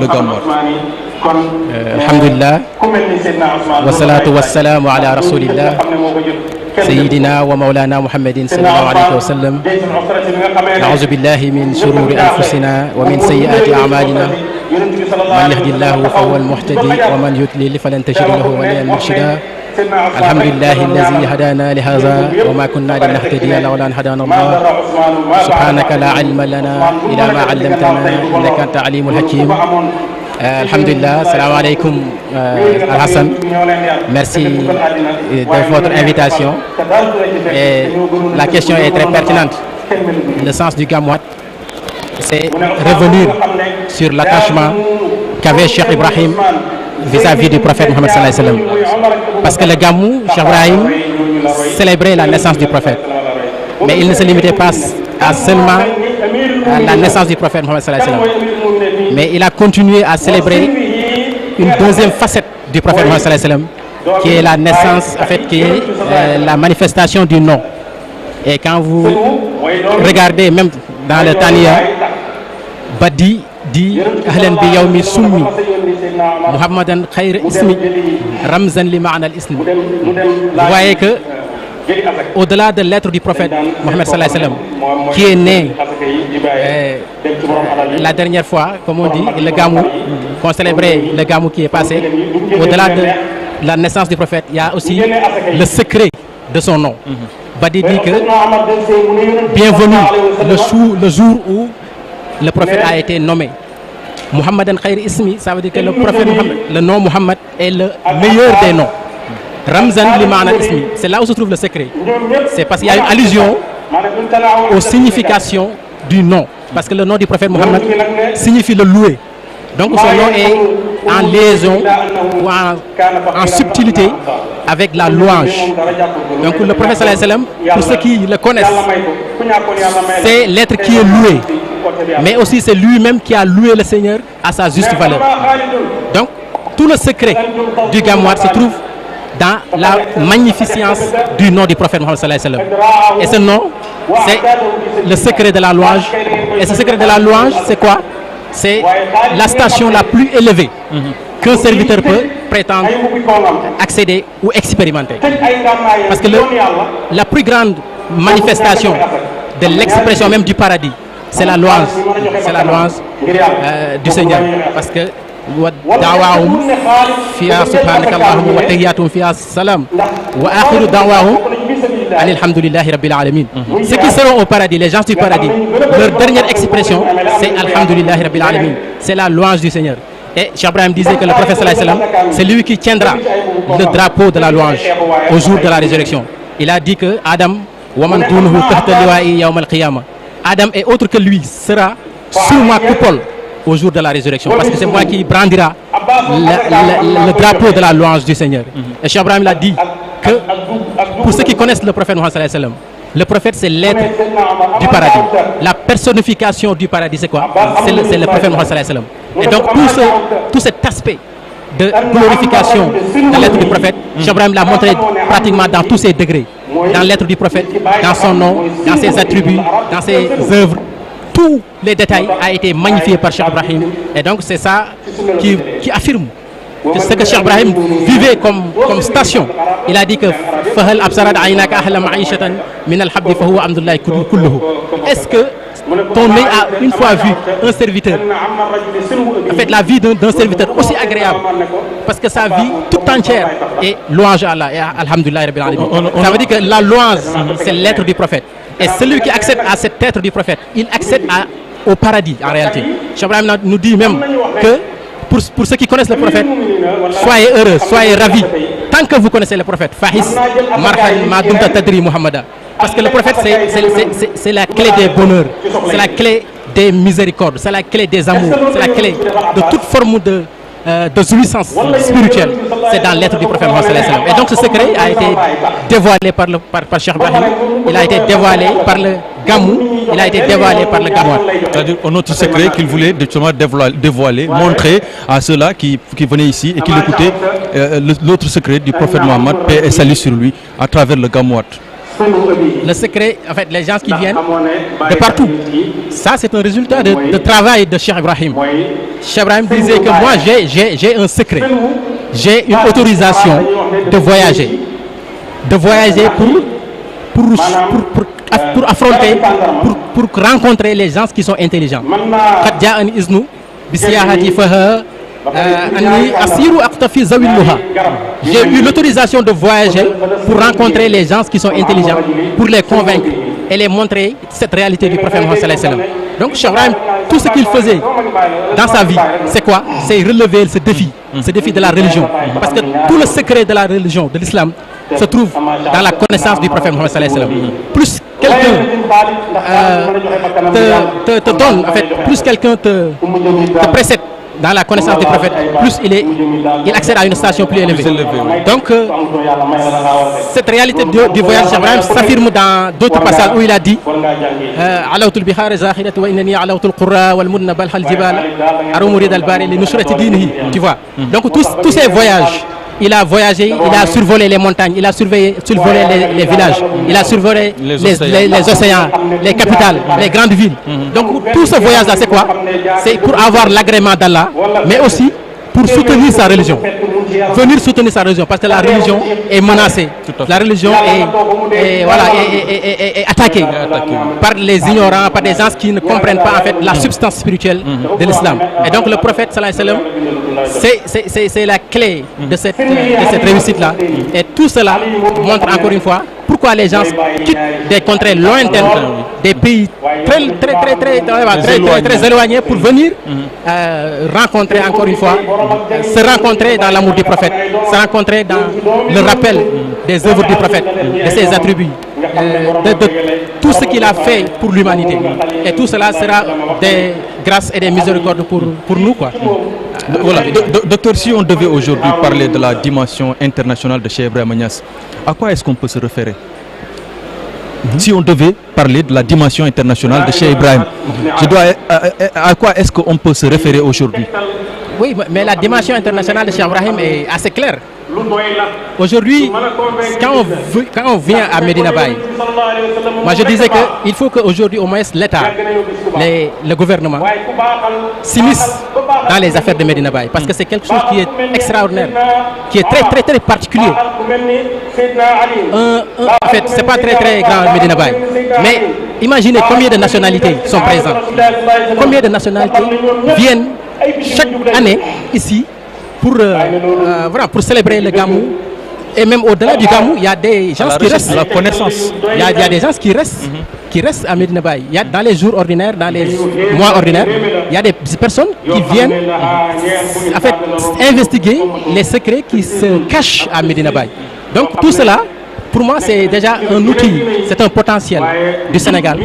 le Gamouat. Alhamdulillah wa salatu wa salamu ala rasulillah sayyidina wa maulana Muhammadin sallallahu alayhi wa sallam. A'udhu billahi min shururi anfusina wa min sayyiati a'malina. Man yahdihillahu fahuwal muhtadi wa man yudlil falan tajida lahu waliyan murshida. Alhamdulillahi allazi hadana li hadha wa ma kunna linahtadiya lawla an hadana Allah. Subhanaka la ilma lana illa ma 'allamtana innaka anta alimul hakim. Alhamdulillah, salam alaikum Al-Hassan. Merci de votre invitation. Et la question est très pertinente. Le sens du Gamouat, c'est revenir sur l'attachement qu'avait Cheikh Ibrahim vis-à-vis du prophète Mohammed sallallahu alayhi wa sallam. Parce que le Gamou, Cheikh Ibrahim célébrait la naissance du prophète. Mais il ne se limitait pas à seulement à la naissance du prophète Mohammed sallallahu alayhi wa sallam. Mais il a continué à célébrer une deuxième facette du prophète Mohammed sallallahu alayhi wa sallam, qui est la naissance, en fait, qui est la manifestation du nom. Et quand vous regardez même dans le Taniya, Badi dit ahlan bi yawmi summi Muhammadan khayr ismi ramzan li ma'na al-ism. Vous voyez que au-delà de l'être du prophète Mohammed sallallahu alayhi wa sallam, qui est né la dernière fois, comme on dit, le Gamou, qu'on célébrait le Gamou qui est passé, au-delà de la naissance du prophète, il y a aussi le secret de son nom. Badi dit que bienvenue le jour où le prophète a été nommé. Muhammadan khayr ismi, ça veut dire que le prophète Muhammad, le nom Muhammad est le meilleur des noms. Ramzan li ma'na ismi, c'est là où se trouve le secret. C'est parce qu'il y a une allusion aux significations du nom. Parce que le nom du prophète Muhammad signifie le loué. Donc son nom est en liaison ou en subtilité avec la louange. Donc le prophète sallallahu alayhi wa sallam, pour ceux qui le connaissent, c'est l'être qui est loué. Mais aussi c'est lui-même qui a loué le Seigneur à sa juste valeur. Donc tout le secret du Gamouat se trouve dans la magnificence du nom du prophète Mohammed sallallahu alayhi wa sallam. Et ce nom, c'est le secret de la louange. Et ce secret de la louange, c'est quoi? C'est la station la plus élevée qu'un serviteur peut prétendre accéder ou expérimenter. Parce que la plus grande manifestation de l'expression même du paradis, c'est la louange. C'est la louange du Seigneur. Parce que da'waahum fiha subhanaka allahumma wa tahiyyatuhum fiha salam wa akhiru da'waahum alhamdulillahi rabbil alamin. Ceux qui seront au paradis, les gens du paradis, leur dernière expression, c'est alhamdulillahi rabbil alamin. C'est la louange du Seigneur. Et Cheikh Ibrahim disait que le prophète sallallahu alayhi wa sallam, c'est lui qui tiendra le drapeau de la louange au jour de la résurrection. Il a dit que Adam wa man dunuhu tahta liwa'i yawm al-qiyamah. Adam et autre que lui sera sous ma coupole au jour de la résurrection, parce que c'est moi qui brandira le drapeau de la louange du Seigneur. Et Cheikh Ibrahim l'a dit que pour ceux qui connaissent le prophète Mohammed sallallahu alayhi wa sallam, le prophète c'est l'être du paradis. La personnification du paradis c'est quoi? C'est le prophète Mohammed sallallahu alayhi wa sallam. Et donc tout cet aspect de glorification de l'être du prophète, Cheikh Ibrahim l'a montré pratiquement dans tous ses degrés, dans l'être du prophète, dans son nom, dans ses attributs, dans ses œuvres. Tous les détails a été magnifié par Cheikh Ibrahim. Et donc c'est ça qui affirme que ce que Cheikh Ibrahim vivait comme station. Il a dit que fahal absarat aynaka ahla ma'ishatan min al-habdi fa huwa amdullahi kulluhu. Est-ce que ton œil a une fois vu un serviteur, en fait la vie d'un serviteur aussi agréable, parce que sa vie toute entière est louange à Allah et alhamdulillah rabbil alamin. Ça veut dire que la louange c'est l'être du prophète. Et celui qui accède à cet être du prophète, il accède au paradis en réalité. Cheikh Ibrahim nous dit même que pour ceux qui connaissent le prophète, soyez heureux, soyez ravis. Tant que vous connaissez le prophète, Fahis, Marhan, Madunta Tadri, Muhammada. Parce que le prophète, c'est la clé des bonheurs, c'est la clé des miséricordes, c'est la clé des amours, c'est la clé de toute forme de jouissance spirituelle. C'est dans l'être du prophète Mohammed sallallahu alayhi wa sallam. Et donc ce secret a été dévoilé par Cheikh Ibrahim, il a été dévoilé par le Gamou, il a été dévoilé par le Gamouat. C'est-à-dire un autre secret qu'il voulait justement dévoiler, montrer à ceux-là qui venaient ici et qui l'écoutaient, l'autre secret du prophète Mohammed, paix et salut sur lui, à travers le Gamouat. le secret, en fait, les gens qui viennent de partout. Ça, c'est un résultat de travail de Cheikh Ibrahim. Cheikh Ibrahim disait que moi, j'ai un secret. J'ai une autorisation de voyager pour affronter, pour rencontrer les gens qui sont intelligents. J'ai eu l'autorisation de voyager pour rencontrer les gens qui sont intelligents, pour les convaincre et les montrer cette réalité du prophète Mohammed sallallahu alayhi wa sallam. Donc Cheikh Ibrahim, tout ce qu'il faisait dans sa vie, c'est quoi? C'est relever ce défi de la religion. Parce que tout le secret de la religion, de l'islam, se trouve dans la connaissance du prophète Mohammed sallallahu alayhi wa sallam. Plus quelqu'un te donne, en fait, plus quelqu'un te précède dans la connaissance du prophète, plus il accède à une station plus élevée. Donc, cette réalité du voyage de Cheikh Ibrahim s'affirme dans d'autres passages où il a dit Alawtul bihar zakhiratu wa innani alawtul qurra wal munna balhal jibal arumurid al bari li nusrati dinihi. Tu vois. Donc, tous ces voyages, il a voyagé, il a survolé les montagnes, il a survolé les villages, il a survolé les océans, les capitales, les grandes villes. Donc tout ce voyage-là, c'est quoi? C'est pour avoir l'agrément d'Allah, mais aussi pour soutenir sa religion. Venir soutenir sa religion, parce que la religion est menacée. La religion est attaquée par les ignorants, par des gens qui ne comprennent pas en fait la substance spirituelle de l'islam. Et donc le prophète sallallahu alayhi wa sallam, c'est la clé de cette réussite-là. Et tout cela montre encore une fois pourquoi les gens quittent des contrées lointaines, des pays très éloignés pour venir rencontrer encore une fois, se rencontrer dans l'amour du prophète, se rencontrer dans le rappel des œuvres du prophète, de ses attributs, de tout ce qu'il a fait pour l'humanité. Et tout cela sera des grâces et des miséricordes pour nous, quoi. Voilà, docteur, si on devait aujourd'hui parler de la dimension internationale de Cheikh Ibrahima Niass, à quoi est-ce qu'on peut se référer? Si on devait parler de la dimension internationale de Cheikh Ibrahim, à quoi est-ce qu'on peut se référer aujourd'hui? Oui, mais la dimension internationale de Cheikh Ibrahim est assez claire. Aujourd'hui, quand on vient à Medina Baye, moi je disais qu'il faut qu'aujourd'hui au moins l'État, le gouvernement s'immisce dans les affaires de Medina Baye, parce que c'est quelque chose qui est extraordinaire, qui est très particulier. En fait, c'est pas très grand Medina Baye, mais imaginez combien de nationalités sont présentes, combien de nationalités viennent chaque année ici pour célébrer le Gamou. Et même au-delà du Gamou, il y a des gens qui restent. La connaissance. Il y a des gens qui restent à Medina Baye. Il y a dans les jours ordinaires, dans les mois ordinaires, il y a des personnes qui viennent en fait investiguer les secrets qui se cachent à Medina Baye. Donc tout cela, pour moi, c'est déjà un outil, c'est un potentiel du Sénégal,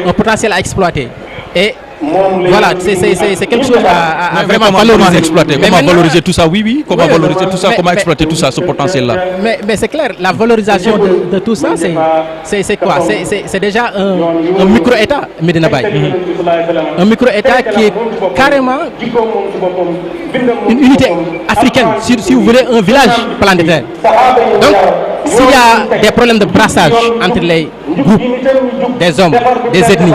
un potentiel à exploiter. Et voilà, c'est quelque chose à vraiment valoriser. Comment valoriser tout ça? Oui, comment valoriser tout ça? Comment exploiter tout ça, ce potentiel-là? Mais c'est clair, la valorisation de tout ça, c'est quoi? C'est déjà un micro-État, Medina Baye. Un micro-État qui est carrément une unité africaine, si vous voulez, un village planétaire. Donc, s'il y a des problèmes de brassage entre les groupes, des hommes, des ethnies,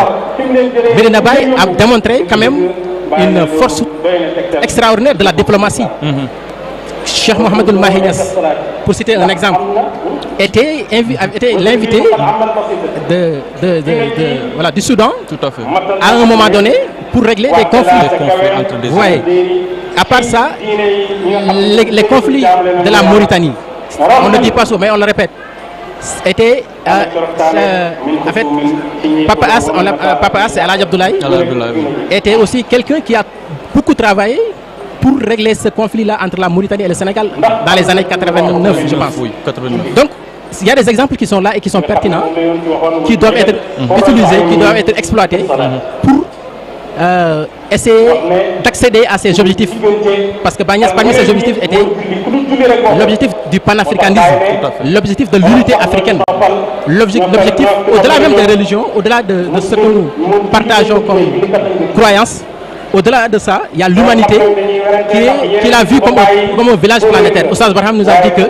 Medina Baye a démontré quand même une force extraordinaire de la diplomatie. Cheikh Mohamedou Mahi Niass, pour citer un exemple, était l'invité du Soudan. Tout à fait. À un moment donné pour régler des conflits entre des ouais. À part ça, les conflits de la Mauritanie, on ne dit pas ça, mais on le répète, était en fait Papa As et Aladji Abdoulaye était aussi quelqu'un qui a beaucoup travaillé pour régler ce conflit-là entre la Mauritanie et le Sénégal dans les années 89, je pense. Oui, 89. Donc, il y a des exemples qui sont là et qui sont pertinents, qui doivent être utilisés, qui doivent être exploités pour essayer d'accéder à ces objectifs. Parce que parmi ces objectifs était l'objectif du panafricanisme, l'objectif de l'unité africaine, l'objectif au-delà même des religions, au-delà de ce que nous partageons comme croyance. Au-delà de ça, il y a l'humanité qu'il a vu comme un village planétaire. Oustaz Barham nous a dit que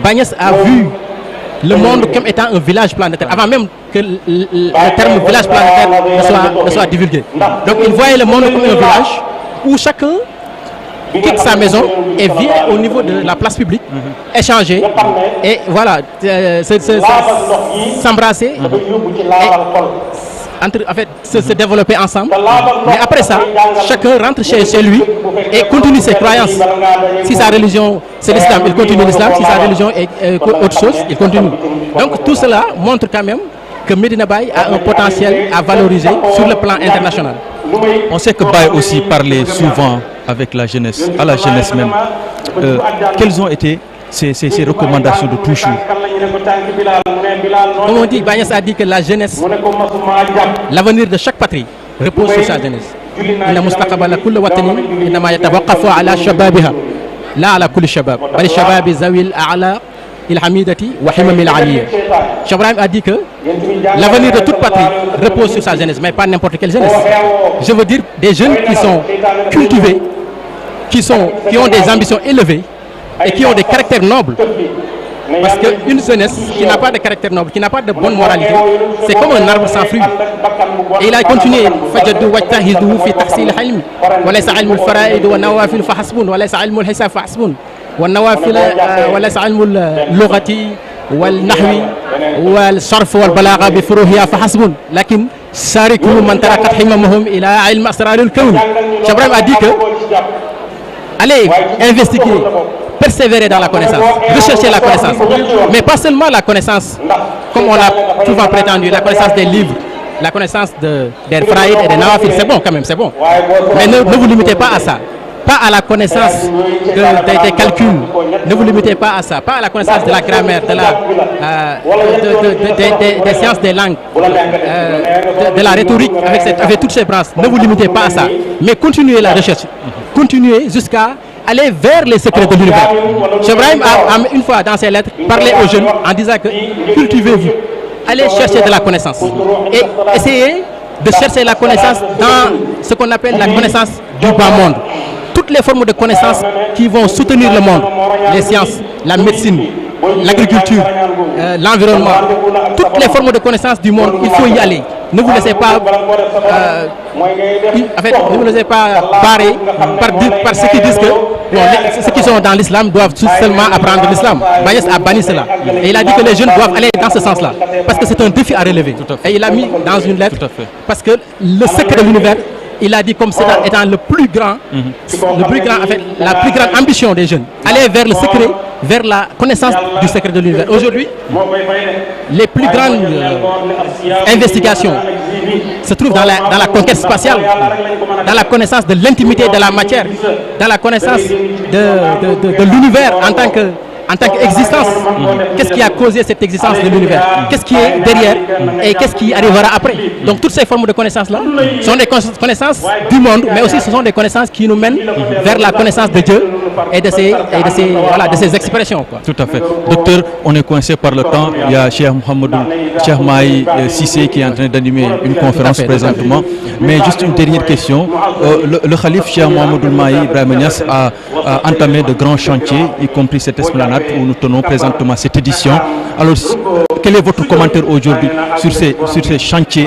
Bagnès a vu le monde comme étant un village planétaire, avant même que le terme village planétaire ne soit divulgué. Donc il voyait le monde comme un village où chacun quitte sa maison et vient au niveau de la place publique, échanger et voilà, s'embrasser se développer ensemble. Mais après ça, chacun rentre chez lui et continue ses croyances. Si sa religion c'est l'islam, il continue l'islam. Si sa religion est autre chose, il continue. Donc tout cela montre quand même que Medina Baye a un potentiel à valoriser sur le plan international. On sait que Baye aussi parlait souvent avec la jeunesse, à la jeunesse même. Quelles ont été ces recommandations de toujours? Comme on dit, Baye a dit que la jeunesse, l'avenir de chaque patrie repose sur sa jeunesse. Inna mustaqbala kulli watanin innama yatawaqqafu ala shababiha la ala kulli shabab bal shababi zawil a'la il hamidati wa himamil aliyya. Cheikh Ibrahim a dit que l'avenir de toute patrie repose sur sa jeunesse, mais pas n'importe quelle jeunesse. Je veux dire des jeunes qui sont cultivés, qui ont des ambitions élevées et qui ont des caractères nobles. Parce qu'une jeunesse qui n'a pas de caractère noble, qui n'a pas de bonne moralité, c'est comme un arbre sans fruits. Et il a continué fajaddu wajtahidu fi tahsil al-ilm wa laysa ilmu al-fara'id wa nawafil fa hasbun wa laysa ilmu al-hisab fa hasbun wa nawafil wa laysa ilmu al-lughati wal nahwi wal sarf wal balagha bi furuhiha fa hasbun lakin shariku man tarakat himamahum ila ilm asrar al-kawn. Cheikh Ibrahim a dit que allez investiguer, persévérer dans la connaissance, rechercher la connaissance, mais pas seulement la connaissance, comme on l'a souvent prétendu, la connaissance des livres, la connaissance des faraïd et des nawafil, c'est bon quand même, c'est bon. Mais ne vous limitez pas à ça, pas à la connaissance des calculs, ne vous limitez pas à ça, pas à la connaissance de la grammaire, des sciences des langues, de la rhétorique avec toutes ces branches, ne vous limitez pas à ça, mais continuez la recherche, continuez jusqu'à aller vers les secrets de l'univers. Cheikh Ibrahim a une fois dans ses lettres parlé aux jeunes en disant que cultivez-vous, allez chercher de la connaissance et essayez de chercher la connaissance dans ce qu'on appelle la connaissance du bas monde. Toutes les formes de connaissances qui vont soutenir le monde, les sciences, la médecine, l'agriculture, l'environnement, toutes les formes de connaissances du monde, il faut y aller. Ne vous laissez pas, ne vous laissez pas barrer par ceux qui disent que ceux qui sont dans l'islam doivent seulement apprendre l'islam. Bayes a banni cela. Et il a dit que les jeunes doivent aller dans ce sens-là. Parce que c'est un défi à relever. Et il a mis dans une lettre, parce que le secret de l'univers, il a dit comme ça étant le plus grand, la plus grande ambition des jeunes. Aller vers le secret, vers la connaissance du secret de l'univers. Aujourd'hui, les plus grandes investigations se trouvent dans la conquête spatiale, dans la connaissance de l'intimité de la matière, dans la connaissance de l'univers en tant qu'existence. Qu'est-ce qui a causé cette existence de l'univers? Qu'est-ce qui est derrière et qu'est-ce qui arrivera après? Donc toutes ces formes de connaissances-là sont des connaissances du monde, mais aussi ce sont des connaissances qui nous mènent vers la connaissance de Dieu et de ses expressions, quoi. Tout à fait. Docteur, on est coincé par le temps. Il y a Cheikh Mahi Cissé qui est en train d'animer une conférence présentement. Mais juste une dernière question. Le calife Cheikh Mouhamadoul Mahi Ibrahima Niass a entamé de grands chantiers, y compris cette esplanade où nous tenons présentement cette édition. Alors, quel est votre commentaire aujourd'hui sur ces chantiers